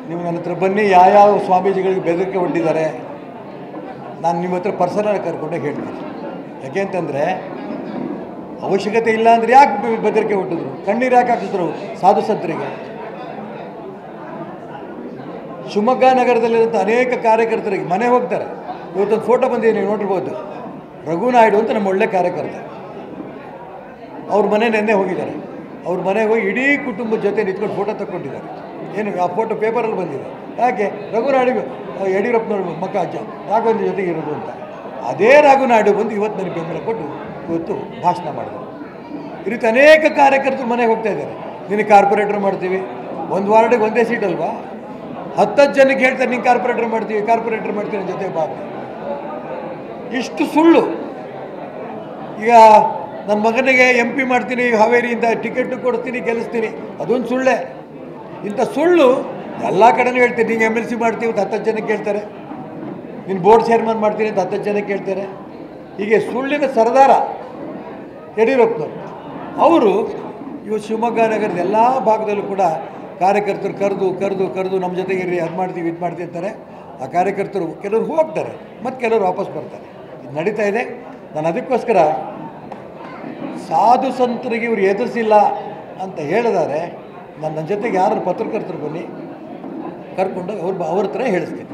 ನೀವು ನನ್ನ ಹತ್ರ ಬನ್ನಿ, ಯಾವ ಸ್ವಾಮೀಜಿಗಳಿಗೆ ಬೆದರಿಕೆ ಒಡ್ಡಿದ್ದಾರೆ ನಾನು ನಿಮ್ಮ ಹತ್ರ ಪರ್ಸನಲ್ ಕರ್ಕೊಂಡೆ ಹೇಳ್ತೀನಿ. ಯಾಕೆ ಅಂತಂದರೆ ಅವಶ್ಯಕತೆ ಇಲ್ಲ ಅಂದರೆ ಯಾಕೆ ಬೆದರಿಕೆ ಒಡ್ಡಿದ್ರು, ಕಣ್ಣೀರು ಯಾಕೆ ಹಾಕಿದ್ರು ಸಾಧು ಸಂತರಿಗೆ? ಶಿವಮೊಗ್ಗ ನಗರದಲ್ಲಿರುವಂಥ ಅನೇಕ ಕಾರ್ಯಕರ್ತರಿಗೆ ಮನೆ ಹೋಗ್ತಾರೆ. ಇವತ್ತೊಂದು ಫೋಟೋ ಬಂದಿದೆ, ನೀವು ನೋಡಿರ್ಬೋದು. ರಘುನಾಯ್ಡು ಅಂತ ನಮ್ಮ ಒಳ್ಳೆ ಕಾರ್ಯಕರ್ತ, ಅವ್ರ ಮನೆ ನೆನ್ನೆ ಹೋಗಿದ್ದಾರೆ. ಅವ್ರ ಮನೆಗೆ ಹೋಗಿ ಇಡೀ ಕುಟುಂಬದ ಜೊತೆ ನಿಂತ್ಕೊಂಡು ಫೋಟೋ ತಗೊಂಡಿದ್ದಾರೆ. ಏನು ಆ ಫೋಟೋ ಪೇಪರಲ್ಲಿ ಬಂದಿದೆ. ಯಾಕೆ? ರಘುನಾಯ್ಡು ಯಡಿಯೂರಪ್ಪನವ್ರ ಮಕ್ಕ ಅಜ್ಜ ರಾಘವೇಂದ್ರ ಜೊತೆಗೆ ಇರೋದು ಅಂತ. ಅದೇ ರಘುನಾಯ್ಡು ಬಂದು ಇವತ್ತು ನನಗೆ ಬೆಂಬಲ ಕೊಟ್ಟು ಇವತ್ತು ಭಾಷಣ ಮಾಡಿದರು. ಈ ರೀತಿ ಅನೇಕ ಕಾರ್ಯಕರ್ತರು ಮನೆಗೆ ಹೋಗ್ತಾ ಇದ್ದಾರೆ. ನಿನಗೆ ಕಾರ್ಪೊರೇಟರ್ ಮಾಡ್ತೀವಿ, ಒಂದು ವಾರ್ಡಿಗೆ ಒಂದೇ ಸೀಟ್ ಅಲ್ವಾ, 10 ಜನಕ್ಕೆ ಹೇಳ್ತಾರೆ ನಿಂಗೆ ಕಾರ್ಪೊರೇಟರ್ ಮಾಡ್ತೀವಿ ನನ್ನ ಜೊತೆ ಬಾ. ಇಷ್ಟು ಸುಳ್ಳು. ಈಗ ನನ್ನ ಮಗನಿಗೆ MP ಮಾಡ್ತೀನಿ, ಹಾವೇರಿಯಿಂದ ಟಿಕೆಟ್ ಕೊಡ್ತೀನಿ, ಗೆಲ್ಲಿಸ್ತೀನಿ, ಅದೊಂದು ಸುಳ್ಳೆ. ಇಂಥ ಸುಳ್ಳು ಎಲ್ಲ ಕಡೆನೂ ಹೇಳ್ತೀನಿ. ನಿಂಗೆ MLC ಮಾಡ್ತೀವಿ ಅಂತ 10 ಜನಕ್ಕೆ ಹೇಳ್ತಾರೆ, ನಿನ್ನ ಬೋರ್ಡ್ ಚೇರ್ಮನ್ ಮಾಡ್ತೀನಿ ಅಂತ 10 ಜನಕ್ಕೆ ಹೇಳ್ತಾರೆ. ಹೀಗೆ ಸುಳ್ಳಿನ ಸರದಾರ ಯಡಿಯೂರಪ್ಪನವರು. ಅವರು ಇವತ್ತು ಶಿವಮೊಗ್ಗ ನಗರದ ಎಲ್ಲ ಭಾಗದಲ್ಲೂ ಕೂಡ ಕಾರ್ಯಕರ್ತರು ಕರೆದು ನಮ್ಮ ಜೊತೆಗೆ ಇರ್ರಿ, ಅದು ಮಾಡ್ತೀವಿ ಇದು ಮಾಡ್ತೀವಿ ಅಂತಾರೆ. ಆ ಕಾರ್ಯಕರ್ತರು ಕೆಲವರು ಹೋಗ್ತಾರೆ, ಮತ್ತು ಕೆಲವರು ವಾಪಸ್ ಬರ್ತಾರೆ. ಇದು ನಡೀತಾ ಇದೆ. ನಾನು ಅದಕ್ಕೋಸ್ಕರ ಸಾಧು ಸಂತರಿಗೆ ಇವರು ಎದುರಿಸಿಲ್ಲ ಅಂತ ಹೇಳಿದರೆ ನನ್ನ ಜೊತೆಗೆ ಯಾರು ಪತ್ರಕರ್ತರು ಬನ್ನಿ, ಕರ್ಕೊಂಡು ಅವ್ರ ಹತ್ರ ಹೇಳಿಸ್ತೀನಿ.